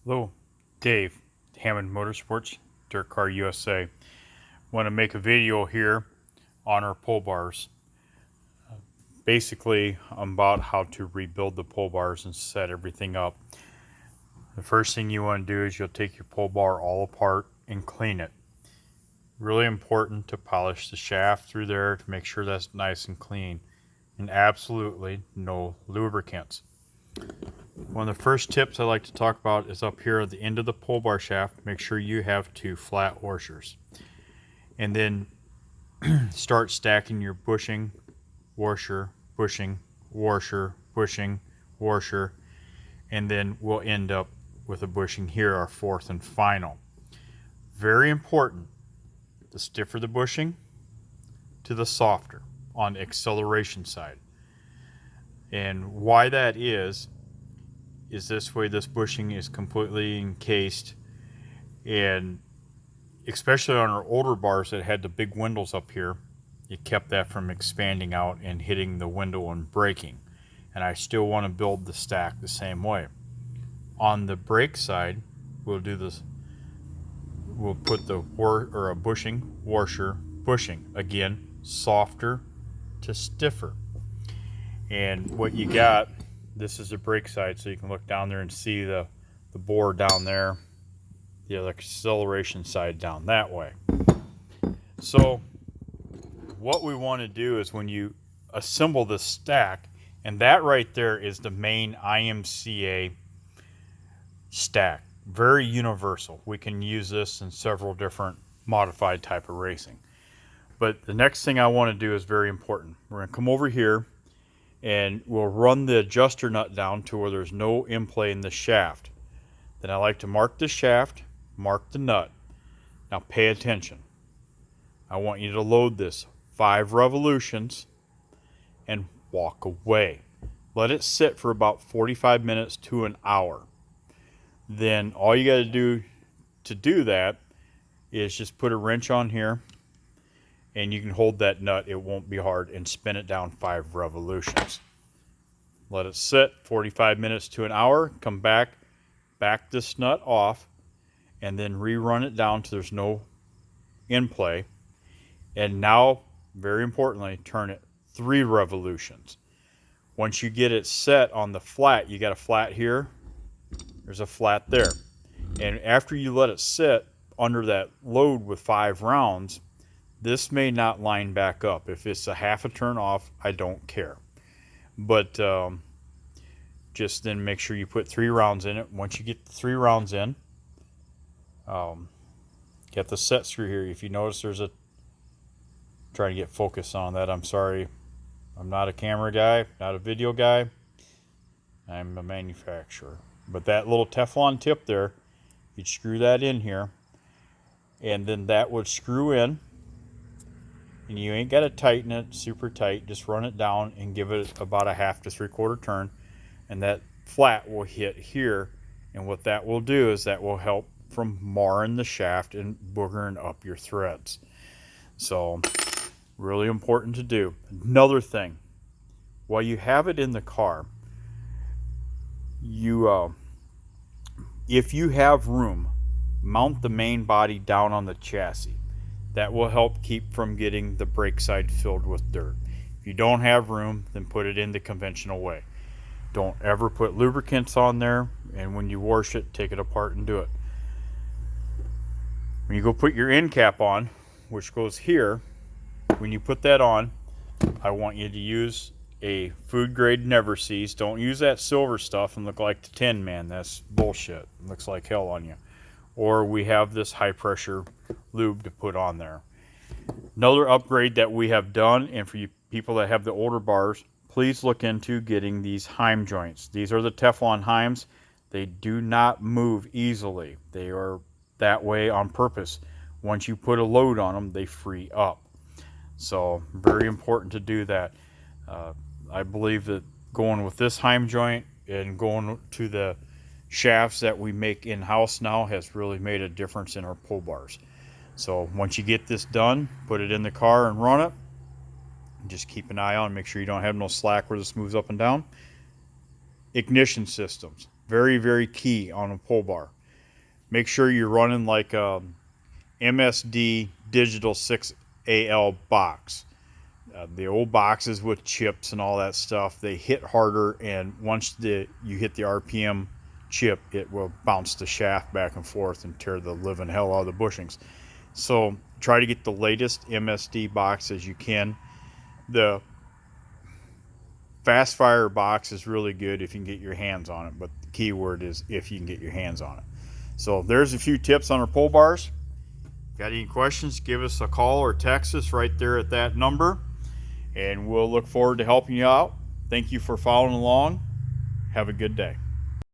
Hello, Dave, Hammond Motorsports, Dirt Car USA. Want to make a video here on our pull bars. Basically, about how to rebuild the pull bars and set everything up. The first thing you want to do is you'll take your pull bar all apart and clean it. Really important to polish the shaft through there to make sure that's nice and clean. And absolutely no lubricants. One of the first tips I like to talk about is up here at the end of the pull bar shaft. Make sure you have two flat washers. And then start stacking your bushing, washer, bushing, washer, bushing, washer. And then we'll end up with a bushing here, our fourth and final. Very important. The stiffer the bushing, to the softer on the acceleration side. And why that is this way this bushing is completely encased, and especially on our older bars that had the big windows up here, it kept that from expanding out and hitting the window and breaking. And I still want to build the stack the same way. On the brake side, we'll do this. We'll put the a bushing, washer, bushing. Again, softer to stiffer. And what you got, this is the brake side, so you can look down there and see the bore down there, the acceleration side down that way. So what we want to do is when you assemble this stack, and that right there is the main IMCA stack, very universal. We can use this in several different modified type of racing. But the next thing I want to do is very important. We're going to come over here and we'll run the adjuster nut down to where there's no in-play in the shaft. Then I like to mark the shaft, mark the nut. Now pay attention. I want you to load this 5 revolutions and walk away. Let it sit for about 45 minutes to an hour. Then all you got to do that is just put a wrench on here, and you can hold that nut, it won't be hard, and spin it down 5 revolutions. Let it sit 45 minutes to an hour, come back this nut off, and then rerun it down till there's no in play. And now, very importantly, turn it 3 revolutions. Once you get it set on the flat, you got a flat here, there's a flat there. And after you let it sit under that load with 5 rounds, this may not line back up. If it's a half a turn off, I don't care. But just then make sure you put 3 rounds in it. Once you get the 3 rounds in, get the set screw here. If you notice there's a, trying to get focus on that, I'm sorry. I'm not a camera guy, not a video guy. I'm a manufacturer. But that little Teflon tip there, you'd screw that in here, and then that would screw in. And you ain't got to tighten it super tight. Just run it down and give it about a half to 3/4 turn. And that flat will hit here. And what that will do is that will help from marring the shaft and boogering up your threads. So really important to do. Another thing, while you have it in the car, if you have room, mount the main body down on the chassis. That will help keep from getting the brake side filled with dirt. If you don't have room, then put it in the conventional way. Don't ever put lubricants on there, and when you wash it, take it apart and do it. When you go put your end cap on, which goes here, when you put that on, I want you to use a food grade Never Seas. Don't use that silver stuff and look like the Tin Man. That's bullshit. It looks like hell on you. Or we have this high pressure lube to put on there. Another upgrade that we have done, and for you people that have the older bars, please look into getting these Heim joints. These are the Teflon Heims. They do not move easily. They are that way on purpose. Once you put a load on them, they free up. So very important to do that. I believe that going with this Heim joint and going to the shafts that we make in-house now has really made a difference in our pull bars. So once you get this done, put it in the car and run it. Just keep an eye on, make sure you don't have no slack where this moves up and down. Ignition systems, Very, very key on a pull bar. Make sure you're running like a MSD Digital 6AL box. The old boxes with chips and all that stuff, they hit harder, and once you hit the RPM chip, it will bounce the shaft back and forth and tear the living hell out of the bushings. So try to get the latest MSD box as you can. The fast fire box is really good if you can get your hands on it, but the key word is if you can get your hands on it. So there's a few tips on our pull bars. Got any questions, give us a call or text us right there at that number, and we'll look forward to helping you out. Thank you for following along. Have a good day.